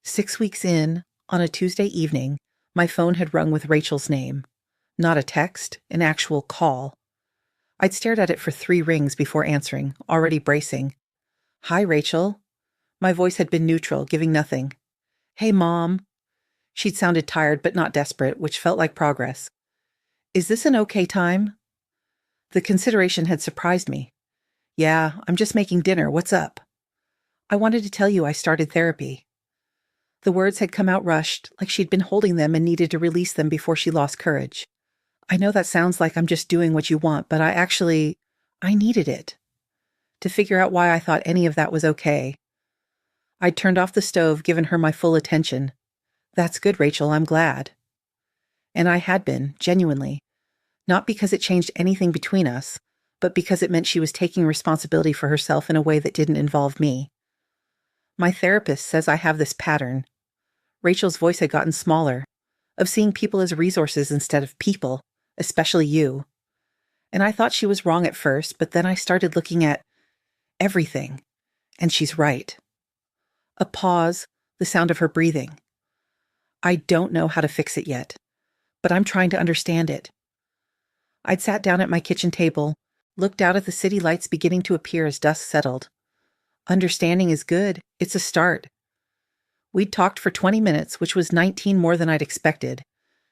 6 weeks in, on a Tuesday evening, my phone had rung with Rachel's name. Not a text, an actual call. I'd stared at it for 3 rings before answering, already bracing. Hi, Rachel. My voice had been neutral, giving nothing. Hey, Mom. She'd sounded tired but not desperate, which felt like progress. Is this an okay time? The consideration had surprised me. Yeah, I'm just making dinner. What's up? I wanted to tell you I started therapy. The words had come out rushed, like she'd been holding them and needed to release them before she lost courage. I know that sounds like I'm just doing what you want, but I needed it. To figure out why I thought any of that was okay. I'd turned off the stove, given her my full attention. That's good, Rachel, I'm glad. And I had been, genuinely. Not because it changed anything between us, but because it meant she was taking responsibility for herself in a way that didn't involve me. My therapist says I have this pattern. Rachel's voice had gotten smaller, of seeing people as resources instead of people, especially you. And I thought she was wrong at first, but then I started looking at everything, and she's right. A pause, the sound of her breathing. I don't know how to fix it yet, but I'm trying to understand it. I'd sat down at my kitchen table, looked out at the city lights beginning to appear as dusk settled. Understanding is good. It's a start. We'd talked for 20 minutes, which was 19 more than I'd expected.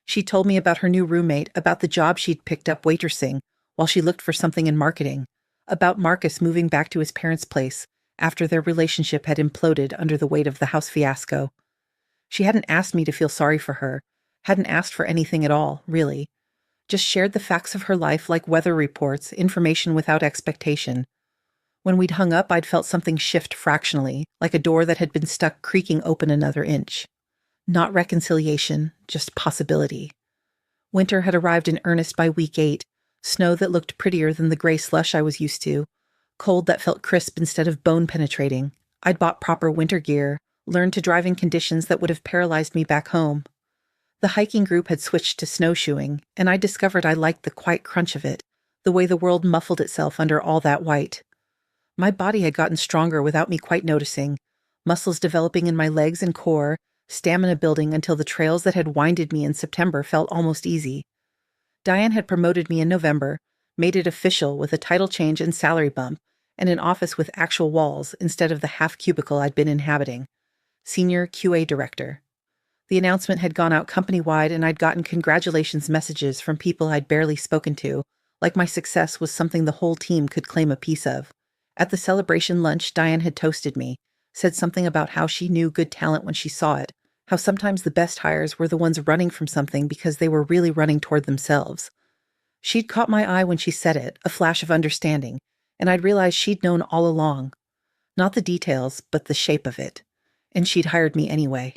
She told me about her new roommate, about the job she'd picked up waitressing while she looked for something in marketing, about Marcus moving back to his parents' place after their relationship had imploded under the weight of the house fiasco. She hadn't asked me to feel sorry for her, hadn't asked for anything at all, really. Just shared the facts of her life like weather reports, information without expectation. When we'd hung up, I'd felt something shift fractionally, like a door that had been stuck creaking open another inch. Not reconciliation, just possibility. Winter had arrived in earnest by week 8, snow that looked prettier than the gray slush I was used to, cold that felt crisp instead of bone-penetrating. I'd bought proper winter gear, learned to drive in conditions that would have paralyzed me back home. The hiking group had switched to snowshoeing, and I discovered I liked the quiet crunch of it, the way the world muffled itself under all that white. My body had gotten stronger without me quite noticing, muscles developing in my legs and core, stamina building until the trails that had winded me in September felt almost easy. Diane had promoted me in November, made it official with a title change and salary bump, and an office with actual walls instead of the half cubicle I'd been inhabiting. Senior QA Director. The announcement had gone out company-wide, and I'd gotten congratulations messages from people I'd barely spoken to, like my success was something the whole team could claim a piece of. At the celebration lunch, Diane had toasted me, said something about how she knew good talent when she saw it, how sometimes the best hires were the ones running from something because they were really running toward themselves. She'd caught my eye when she said it, a flash of understanding, and I'd realized she'd known all along. Not the details, but the shape of it. And she'd hired me anyway.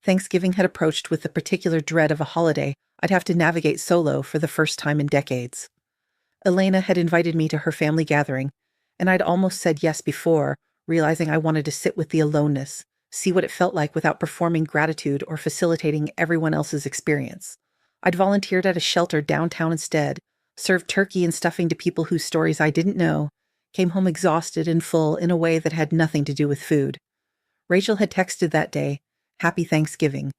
Thanksgiving had approached with the particular dread of a holiday I'd have to navigate solo for the first time in decades. Elena had invited me to her family gathering, and I'd almost said yes before, realizing I wanted to sit with the aloneness, see what it felt like without performing gratitude or facilitating everyone else's experience. I'd volunteered at a shelter downtown instead, served turkey and stuffing to people whose stories I didn't know, came home exhausted and full in a way that had nothing to do with food. Rachel had texted that day, "Happy Thanksgiving.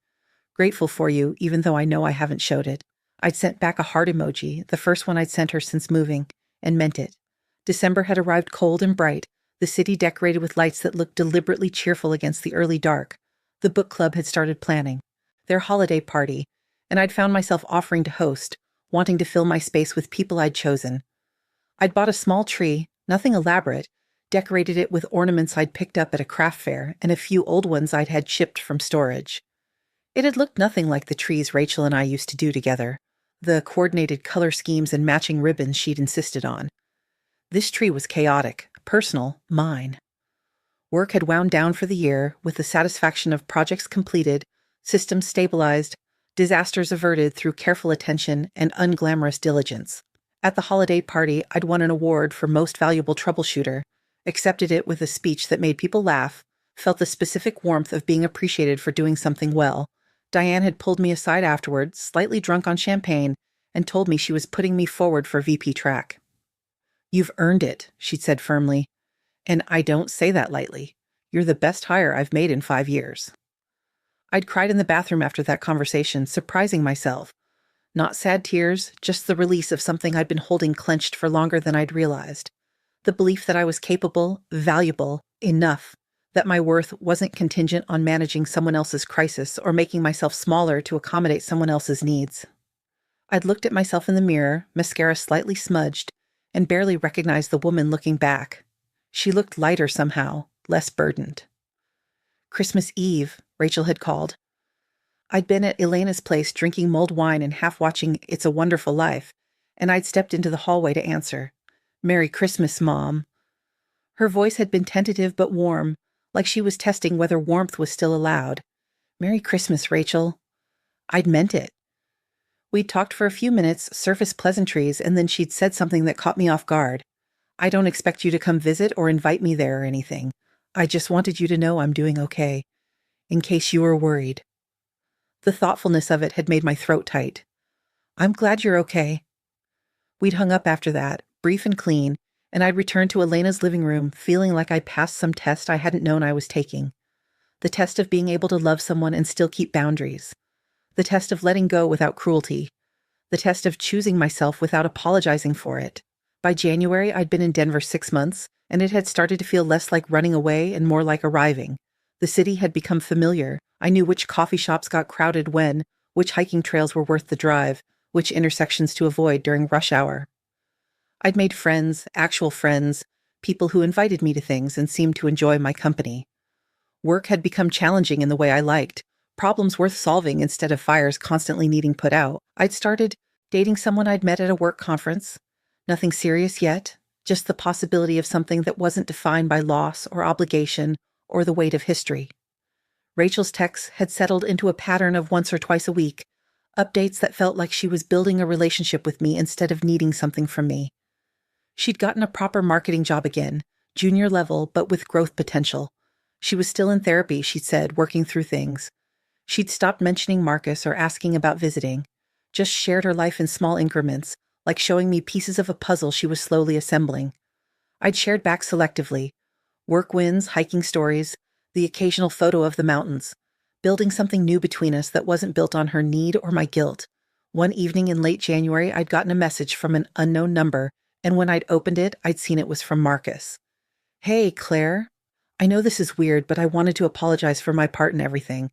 Grateful for you, even though I know I haven't showed it." I'd sent back a heart emoji, the first one I'd sent her since moving, and meant it. December had arrived cold and bright, the city decorated with lights that looked deliberately cheerful against the early dark. The book club had started planning their holiday party, and I'd found myself offering to host, wanting to fill my space with people I'd chosen. I'd bought a small tree, nothing elaborate, decorated it with ornaments I'd picked up at a craft fair and a few old ones I'd had shipped from storage. It had looked nothing like the trees Rachel and I used to do together, the coordinated color schemes and matching ribbons she'd insisted on. This tree was chaotic, personal, mine. Work had wound down for the year, with the satisfaction of projects completed, systems stabilized, disasters averted through careful attention and unglamorous diligence. At the holiday party, I'd won an award for Most Valuable Troubleshooter, accepted it with a speech that made people laugh, felt the specific warmth of being appreciated for doing something well. Diane had pulled me aside afterward, slightly drunk on champagne, and told me she was putting me forward for VP track. "You've earned it," she'd said firmly. "And I don't say that lightly. You're the best hire I've made in 5 years." I'd cried in the bathroom after that conversation, surprising myself. Not sad tears, just the release of something I'd been holding clenched for longer than I'd realized. The belief that I was capable, valuable, enough, that my worth wasn't contingent on managing someone else's crisis or making myself smaller to accommodate someone else's needs. I'd looked at myself in the mirror, mascara slightly smudged, and barely recognized the woman looking back. She looked lighter somehow, less burdened. Christmas Eve, Rachel had called. I'd been at Elena's place drinking mulled wine and half watching It's a Wonderful Life, and I'd stepped into the hallway to answer. "Merry Christmas, Mom." Her voice had been tentative but warm, like she was testing whether warmth was still allowed. "Merry Christmas, Rachel." I'd meant it. We'd talked for a few minutes, surface pleasantries, and then she'd said something that caught me off guard. "I don't expect you to come visit or invite me there or anything. I just wanted you to know I'm doing okay, in case you were worried." The thoughtfulness of it had made my throat tight. "I'm glad you're okay." We'd hung up after that, brief and clean, and I'd returned to Elena's living room feeling like I'd passed some test I hadn't known I was taking. The test of being able to love someone and still keep boundaries. The test of letting go without cruelty. The test of choosing myself without apologizing for it. By January, I'd been in Denver 6 months, and it had started to feel less like running away and more like arriving. The city had become familiar. I knew which coffee shops got crowded when, which hiking trails were worth the drive, which intersections to avoid during rush hour. I'd made friends, actual friends, people who invited me to things and seemed to enjoy my company. Work had become challenging in the way I liked, problems worth solving instead of fires constantly needing put out. I'd started dating someone I'd met at a work conference. Nothing serious yet, just the possibility of something that wasn't defined by loss or obligation or the weight of history. Rachel's texts had settled into a pattern of once or twice a week, updates that felt like she was building a relationship with me instead of needing something from me. She'd gotten a proper marketing job again, junior level but with growth potential. She was still in therapy, she'd said, working through things. She'd stopped mentioning Marcus or asking about visiting, just shared her life in small increments, like showing me pieces of a puzzle she was slowly assembling. I'd shared back selectively. Work wins, hiking stories, the occasional photo of the mountains, building something new between us that wasn't built on her need or my guilt. One evening in late January, I'd gotten a message from an unknown number, and when I'd opened it, I'd seen it was from Marcus. "Hey, Claire. I know this is weird, but I wanted to apologize for my part in everything.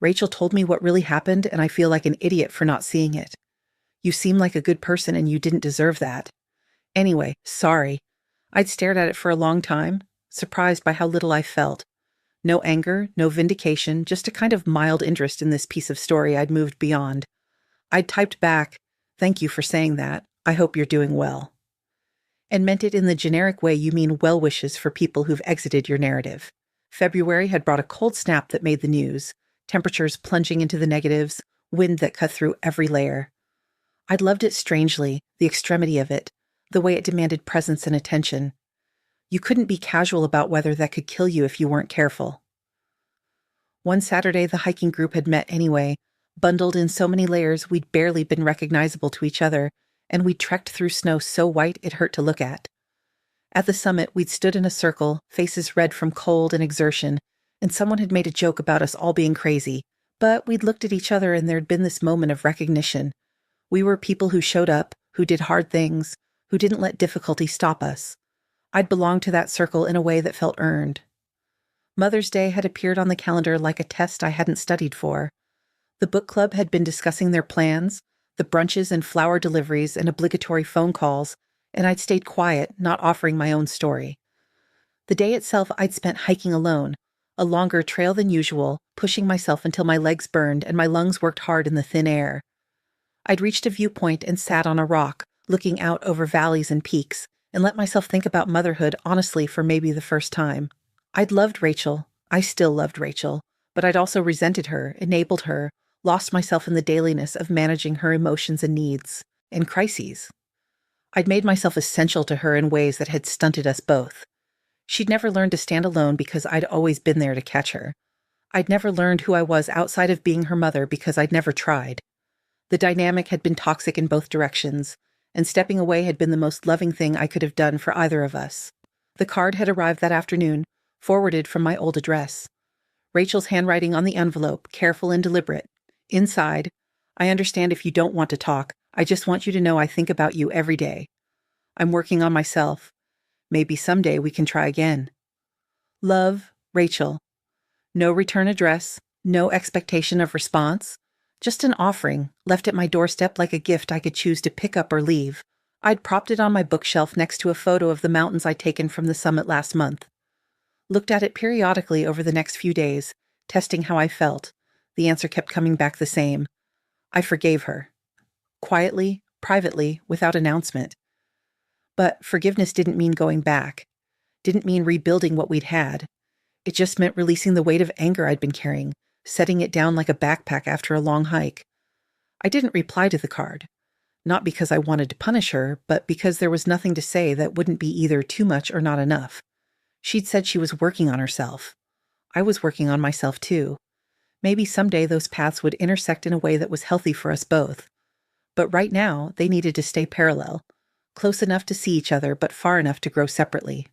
Rachel told me what really happened, and I feel like an idiot for not seeing it. You seem like a good person, and you didn't deserve that. Anyway, sorry." I'd stared at it for a long time, surprised by how little I felt. No anger, no vindication, just a kind of mild interest in this piece of story I'd moved beyond. I'd typed back, "Thank you for saying that. I hope you're doing well." And meant it in the generic way you mean well wishes for people who've exited your narrative. February had brought a cold snap that made the news, temperatures plunging into the negatives, wind that cut through every layer. I'd loved it strangely, the extremity of it, the way it demanded presence and attention. You couldn't be casual about weather that could kill you if you weren't careful. One Saturday, the hiking group had met anyway, bundled in so many layers we'd barely been recognizable to each other, and we'd trekked through snow so white it hurt to look at. At the summit, we'd stood in a circle, faces red from cold and exertion, and someone had made a joke about us all being crazy, but we'd looked at each other and there'd been this moment of recognition. We were people who showed up, who did hard things, who didn't let difficulty stop us. I'd belonged to that circle in a way that felt earned. Mother's Day had appeared on the calendar like a test I hadn't studied for. The book club had been discussing their plans, the brunches and flower deliveries and obligatory phone calls, and I'd stayed quiet, not offering my own story. The day itself I'd spent hiking alone, a longer trail than usual, pushing myself until my legs burned and my lungs worked hard in the thin air. I'd reached a viewpoint and sat on a rock, looking out over valleys and peaks, and let myself think about motherhood honestly for maybe the first time. I'd loved Rachel. I still loved Rachel, but I'd also resented her, enabled her, lost myself in the dailiness of managing her emotions and needs, and crises. I'd made myself essential to her in ways that had stunted us both. She'd never learned to stand alone because I'd always been there to catch her. I'd never learned who I was outside of being her mother because I'd never tried. The dynamic had been toxic in both directions, and stepping away had been the most loving thing I could have done for either of us. The card had arrived that afternoon, forwarded from my old address. Rachel's handwriting on the envelope, careful and deliberate. Inside, "I understand if you don't want to talk. I just want you to know I think about you every day. I'm working on myself. Maybe someday we can try again. Love, Rachel." No return address, no expectation of response. Just an offering, left at my doorstep like a gift I could choose to pick up or leave. I'd propped it on my bookshelf next to a photo of the mountains I'd taken from the summit last month. Looked at it periodically over the next few days, testing how I felt. The answer kept coming back the same. I forgave her. Quietly, privately, without announcement. But forgiveness didn't mean going back. Didn't mean rebuilding what we'd had. It just meant releasing the weight of anger I'd been carrying, setting it down like a backpack after a long hike. I didn't reply to the card. Not because I wanted to punish her, but because there was nothing to say that wouldn't be either too much or not enough. She'd said she was working on herself. I was working on myself too. Maybe someday those paths would intersect in a way that was healthy for us both. But right now, they needed to stay parallel, close enough to see each other, but far enough to grow separately.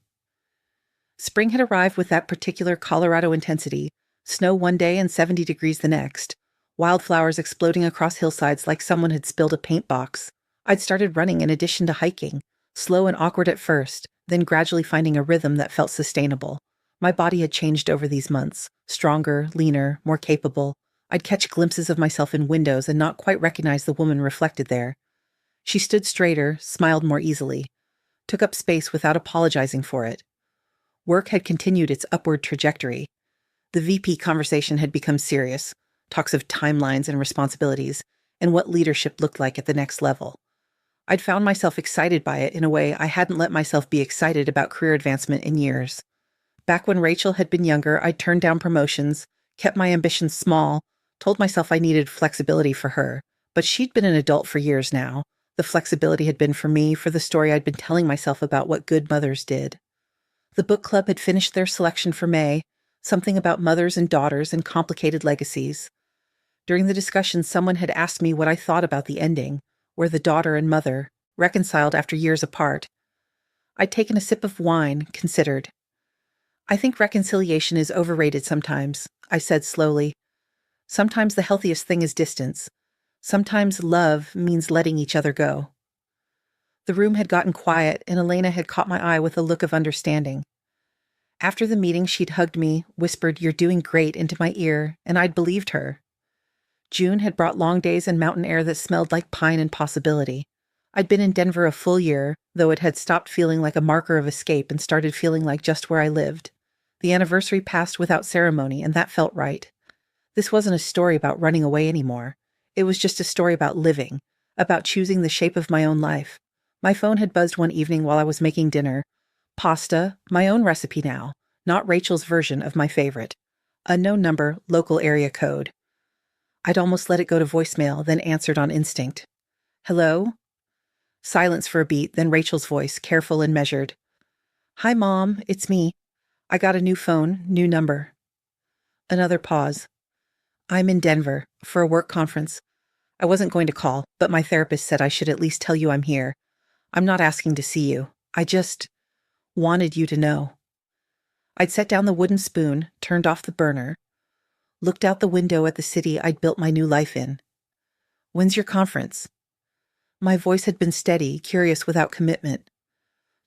Spring had arrived with that particular Colorado intensity, snow one day and 70 degrees the next, wildflowers exploding across hillsides like someone had spilled a paint box. I'd started running in addition to hiking, slow and awkward at first, then gradually finding a rhythm that felt sustainable. My body had changed over these months, stronger, leaner, more capable. I'd catch glimpses of myself in windows and not quite recognize the woman reflected there. She stood straighter, smiled more easily, took up space without apologizing for it. Work had continued its upward trajectory. The VP conversation had become serious, talks of timelines and responsibilities, and what leadership looked like at the next level. I'd found myself excited by it in a way I hadn't let myself be excited about career advancement in years. Back when Rachel had been younger, I'd turned down promotions, kept my ambitions small, told myself I needed flexibility for her. But she'd been an adult for years now. The flexibility had been for me, for the story I'd been telling myself about what good mothers did. The book club had finished their selection for May, something about mothers and daughters and complicated legacies. During the discussion, someone had asked me what I thought about the ending, where the daughter and mother, reconciled after years apart. I'd taken a sip of wine, considered. I think reconciliation is overrated sometimes, I said slowly. Sometimes the healthiest thing is distance. Sometimes love means letting each other go. The room had gotten quiet, and Elena had caught my eye with a look of understanding. After the meeting, she'd hugged me, whispered, "You're doing great," into my ear, and I'd believed her. June had brought long days and mountain air that smelled like pine and possibility. I'd been in Denver a full year, though it had stopped feeling like a marker of escape and started feeling like just where I lived. The anniversary passed without ceremony, and that felt right. This wasn't a story about running away anymore. It was just a story about living, about choosing the shape of my own life. My phone had buzzed one evening while I was making dinner. Pasta, my own recipe now, not Rachel's version of my favorite. Unknown number, local area code. I'd almost let it go to voicemail, then answered on instinct. "Hello?" Silence for a beat, then Rachel's voice, careful and measured. "Hi, Mom, it's me. I got a new phone, new number." Another pause. "I'm in Denver, for a work conference. I wasn't going to call, but my therapist said I should at least tell you I'm here. I'm not asking to see you. I just wanted you to know." I'd set down the wooden spoon, turned off the burner, looked out the window at the city I'd built my new life in. "When's your conference?" My voice had been steady, curious without commitment.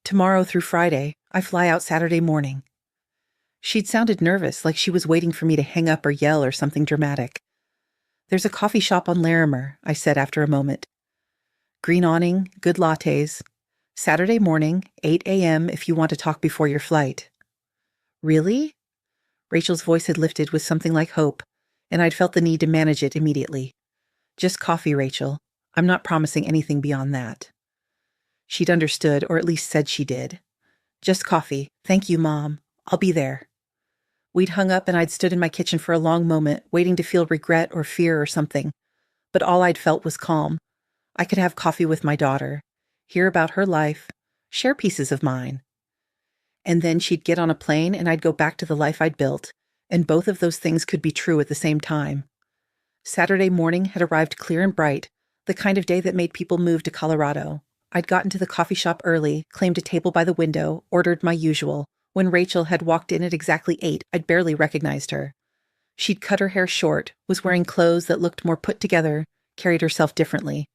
"Tomorrow through Friday. I fly out Saturday morning." She'd sounded nervous, like she was waiting for me to hang up or yell or something dramatic. "There's a coffee shop on Larimer," I said after a moment. "Green awning, good lattes. Saturday morning, 8 a.m. if you want to talk before your flight." "Really?" Rachel's voice had lifted with something like hope, and I'd felt the need to manage it immediately. "Just coffee, Rachel. I'm not promising anything beyond that." She'd understood, or at least said she did. "Just coffee. Thank you, Mom. I'll be there." We'd hung up and I'd stood in my kitchen for a long moment, waiting to feel regret or fear or something. But all I'd felt was calm. I could have coffee with my daughter, hear about her life, share pieces of mine. And then she'd get on a plane and I'd go back to the life I'd built, and both of those things could be true at the same time. Saturday morning had arrived clear and bright, the kind of day that made people move to Colorado. I'd gotten to the coffee shop early, claimed a table by the window, ordered my usual. When Rachel had walked in at exactly 8, I'd barely recognized her. She'd cut her hair short, was wearing clothes that looked more put together, carried herself differently.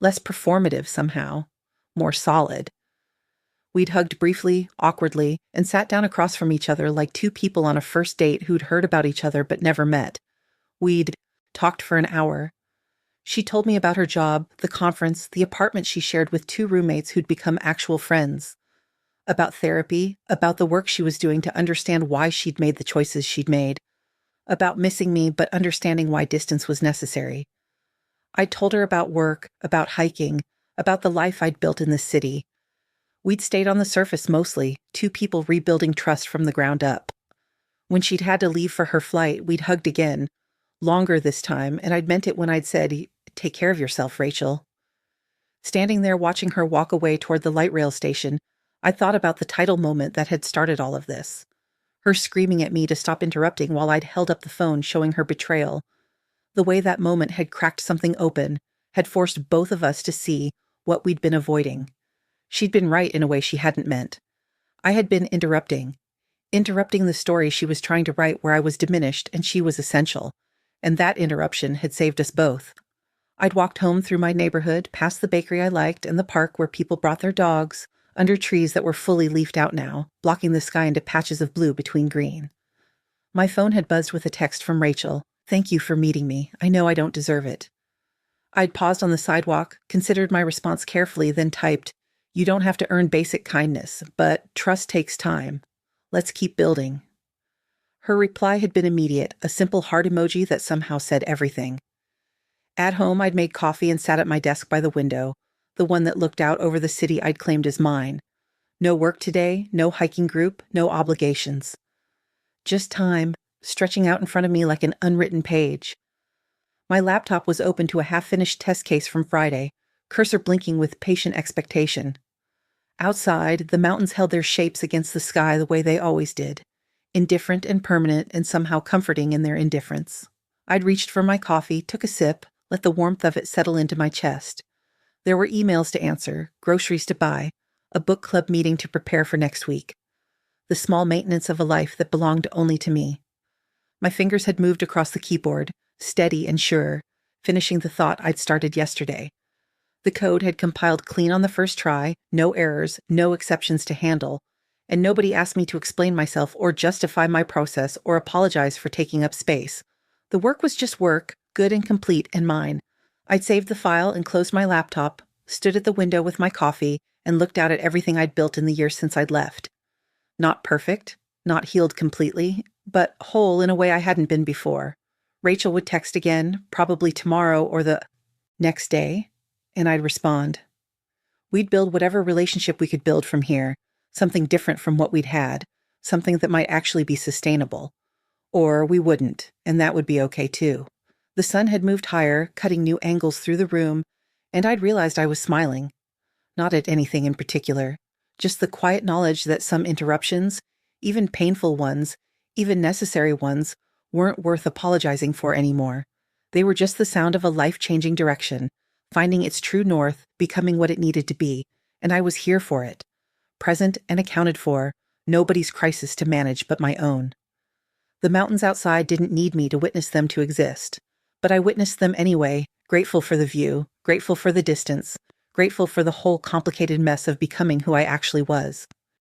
Less performative somehow, more solid. We'd hugged briefly, awkwardly, and sat down across from each other like two people on a first date who'd heard about each other but never met. We'd talked for an hour. She told me about her job, the conference, the apartment she shared with 2 roommates who'd become actual friends. About therapy, about the work she was doing to understand why she'd made the choices she'd made. About missing me but understanding why distance was necessary. I told her about work, about hiking, about the life I'd built in the city. We'd stayed on the surface mostly, 2 people rebuilding trust from the ground up. When she'd had to leave for her flight, we'd hugged again, longer this time, and I'd meant it when I'd said, "Take care of yourself, Rachel." Standing there watching her walk away toward the light rail station, I thought about the tidal moment that had started all of this. her screaming at me to stop interrupting while I'd held up the phone showing her betrayal. The way that moment had cracked something open, had forced both of us to see what we'd been avoiding. She'd been right in a way she hadn't meant. I had been interrupting the story she was trying to write where I was diminished and she was essential, and that interruption had saved us both. I'd walked home through my neighborhood, past the bakery I liked and the park where people brought their dogs, under trees that were fully leafed out now, blocking the sky into patches of blue between green. My phone had buzzed with a text from Rachel. "Thank you for meeting me. I know I don't deserve it." I'd paused on the sidewalk, considered my response carefully, then typed, "You don't have to earn basic kindness, but trust takes time. Let's keep building." Her reply had been immediate, a simple heart emoji that somehow said everything. At home, I'd made coffee and sat at my desk by the window, the one that looked out over the city I'd claimed as mine. No work today, no hiking group, no obligations. Just time, stretching out in front of me like an unwritten page. My laptop was open to a half-finished test case from Friday, cursor blinking with patient expectation. Outside, the mountains held their shapes against the sky the way they always did, indifferent and permanent and somehow comforting in their indifference. I'd reached for my coffee, took a sip, let the warmth of it settle into my chest. There were emails to answer, groceries to buy, a book club meeting to prepare for next week. The small maintenance of a life that belonged only to me. My fingers had moved across the keyboard, steady and sure, finishing the thought I'd started yesterday. The code had compiled clean on the first try, no errors, no exceptions to handle, and nobody asked me to explain myself or justify my process or apologize for taking up space. The work was just work, good and complete and mine. I'd saved the file and closed my laptop, stood at the window with my coffee, and looked out at everything I'd built in the years since I'd left. Not perfect, not healed completely, but whole in a way I hadn't been before. Rachel would text again, probably tomorrow or the next day, and I'd respond. We'd build whatever relationship we could build from here, something different from what we'd had, something that might actually be sustainable. Or we wouldn't, and that would be okay too. The sun had moved higher, cutting new angles through the room, and I'd realized I was smiling. Not at anything in particular, just the quiet knowledge that some interruptions, even painful ones, even necessary ones, weren't worth apologizing for anymore. They were just the sound of a life-changing direction, finding its true north, becoming what it needed to be, and I was here for it. Present and accounted for, nobody's crisis to manage but my own. The mountains outside didn't need me to witness them to exist, but I witnessed them anyway, grateful for the view, grateful for the distance, grateful for the whole complicated mess of becoming who I actually was.